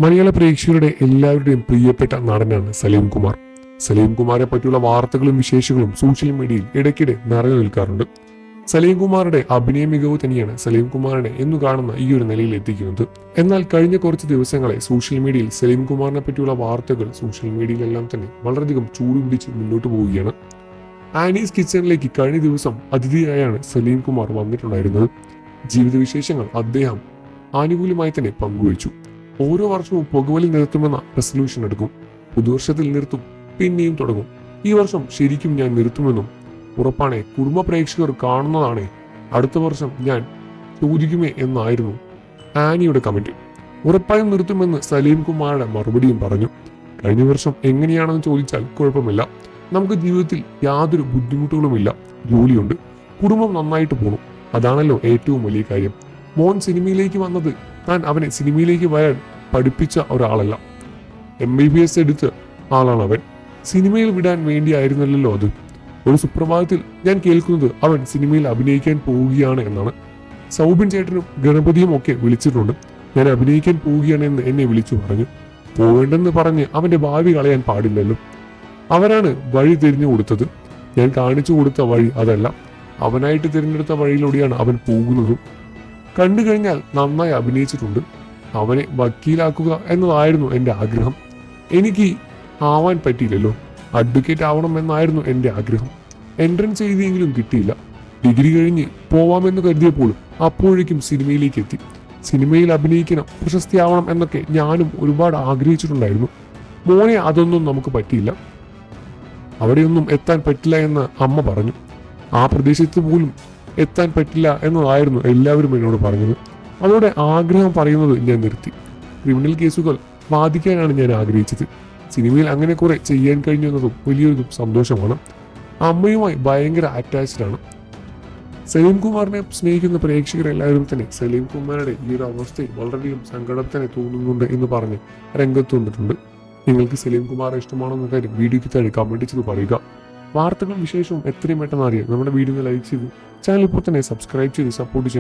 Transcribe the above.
മലയാള പ്രേക്ഷകരുടെ എല്ലാവരുടെയും പ്രിയപ്പെട്ട നടനാണ് സലീം കുമാർ. സലീം കുമാറെ പറ്റിയുള്ള വാർത്തകളും വിശേഷങ്ങളും സോഷ്യൽ മീഡിയയിൽ ഇടയ്ക്കിടെ നിറഞ്ഞു നിൽക്കാറുണ്ട്. സലീം കുമാറുടെ അഭിനയ മികവ് തന്നെയാണ് സലീം കുമാറിനെ എന്നു കാണുന്ന ഈ ഒരു നിലയിൽ എത്തിക്കുന്നത്. എന്നാൽ കഴിഞ്ഞ കുറച്ച് ദിവസങ്ങളെ സോഷ്യൽ മീഡിയയിൽ സലീം കുമാറിനെ പറ്റിയുള്ള വാർത്തകൾ സോഷ്യൽ മീഡിയയിലെല്ലാം തന്നെ വളരെയധികം ചൂടുപിടിച്ച് മുന്നോട്ട് പോവുകയാണ്. ആനീസ് കിച്ചണിലേക്ക് കഴിഞ്ഞ ദിവസം അതിഥിയായാണ് സലീം കുമാർ വന്നിട്ടുണ്ടായിരുന്നത്. ജീവിത വിശേഷങ്ങൾ അദ്ദേഹം ആനുകൂല്യമായി തന്നെ പങ്കുവച്ചു. ഓരോ വർഷവും പുകവലി നിർത്തുമെന്ന റെസൊല്യൂഷൻ എടുക്കും. പുതുവർഷത്തിൽ നിർത്തും, പിന്നെയും തുടങ്ങും. ഈ വർഷം ശരിക്കും ഞാൻ നിർത്തുമെന്നും ഉറപ്പാണേ, കുടുംബ പ്രേക്ഷകർ കാണുന്നതാണേ, അടുത്ത വർഷം ഞാൻ ചോദിക്കുമേ എന്നായിരുന്നു ആനിയുടെ കമന്റ്. ഉറപ്പായും നിർത്തുമെന്ന് സലീം കുമാറുടെ മറുപടിയും പറഞ്ഞു. കഴിഞ്ഞ വർഷം എങ്ങനെയാണെന്ന് ചോദിച്ചാൽ കുഴപ്പമില്ല, നമുക്ക് ജീവിതത്തിൽ യാതൊരു ബുദ്ധിമുട്ടുകളുമില്ല, ജോലിയുണ്ട്, കുടുംബം നന്നായിട്ട് പോണു, അതാണല്ലോ ഏറ്റവും വലിയ കാര്യം. മോൻ സിനിമയിലേക്ക് വന്നത് താൻ അവനെ സിനിമയിലേക്ക് വരാൻ പഠിപ്പിച്ച ഒരാളല്ല, MBBS എടുത്ത ആളാണ് അവൻ. സിനിമയിൽ വിടാൻ വേണ്ടിയായിരുന്നല്ലോ അത്. ഒരു സുപ്രഭാതത്തിൽ ഞാൻ കേൾക്കുന്നത് അവൻ സിനിമയിൽ അഭിനയിക്കാൻ പോവുകയാണ് എന്നാണ്. സൗബിൻ ചേട്ടനും ഗണപതിയും ഒക്കെ വിളിച്ചിട്ടുണ്ട്. ഞാൻ അഭിനയിക്കാൻ പോവുകയാണ് എന്ന് എന്നെ വിളിച്ചു പറഞ്ഞു. പോവേണ്ടെന്ന് പറഞ്ഞ് അവന്റെ ഭാവി കളയാൻ പാടില്ലല്ലോ. അവരാണ് വഴി തിരിഞ്ഞു കൊടുത്തത്. ഞാൻ കാണിച്ചു കൊടുത്ത വഴി അതല്ല, അവനായിട്ട് തിരഞ്ഞെടുത്ത വഴിയിലൂടെയാണ് അവൻ പോകുന്നതും. കണ്ടു കഴിഞ്ഞാൽ നന്നായി അഭിനയിച്ചിട്ടുണ്ട്. അവനെ വക്കീലാക്കുക എന്നതായിരുന്നു എൻ്റെ ആഗ്രഹം. എനിക്ക് ആവാൻ പറ്റിയില്ലല്ലോ. അഡ്വക്കേറ്റ് ആവണം എന്നായിരുന്നു എൻ്റെ ആഗ്രഹം. എൻട്രൻസ് എഴുതിയെങ്കിലും കിട്ടിയില്ല. ഡിഗ്രി കഴിഞ്ഞ് പോവാമെന്ന് കരുതിയപ്പോഴും അപ്പോഴേക്കും സിനിമയിലേക്ക് എത്തി. സിനിമയിൽ അഭിനയിക്കണം, പ്രശസ്തിയാവണം എന്നൊക്കെ ഞാനും ഒരുപാട് ആഗ്രഹിച്ചിട്ടുണ്ടായിരുന്നു. മോനെ അതൊന്നും നമുക്ക് പറ്റിയില്ല, അവിടെയൊന്നും എത്താൻ പറ്റില്ല എന്ന് അമ്മ പറഞ്ഞു. ആ പ്രദേശത്ത് പോലും എത്താൻ പറ്റില്ല എന്നതായിരുന്നു എല്ലാവരും എന്നോട് പറഞ്ഞത്. അതോടെ ആഗ്രഹം പറയുന്നത് ഞാൻ നിർത്തി. ക്രിമിനൽ കേസുകൾ വാദിക്കാനാണ് ഞാൻ ആഗ്രഹിച്ചത്. സിനിമയിൽ അങ്ങനെ കുറെ ചെയ്യാൻ കഴിഞ്ഞു എന്നതും വലിയൊരു സന്തോഷമാണ്. അമ്മയുമായി ഭയങ്കര അറ്റാച്ച്ഡ് ആണ്. സലീം കുമാറിനെ സ്നേഹിക്കുന്ന പ്രേക്ഷകരെല്ലാവരും തന്നെ സലീം കുമാറുടെ ഈ ഒരു അവസ്ഥയിൽ വളരെയധികം സങ്കടം തന്നെ തോന്നുന്നുണ്ട് എന്ന് പറഞ്ഞ് രംഗത്ത് വന്നിട്ടുണ്ട്. നിങ്ങൾക്ക് സലീം കുമാർ ഇഷ്ടമാണെന്ന കാര്യം വീഡിയോയ്ക്ക് താഴെ കമന്റ് ചെയ്ത് പറയുക. വാർത്തകളും വിശേഷവും എത്രയും പെട്ടെന്ന് അറിയാൻ നമ്മുടെ വീഡിയോ ലൈക്ക് ചെയ്ത് ചാനൽ ഇപ്പോൾ തന്നെ സബ്സ്ക്രൈബ് ചെയ്ത് സപ്പോർട്ട് ചെയ്യുക.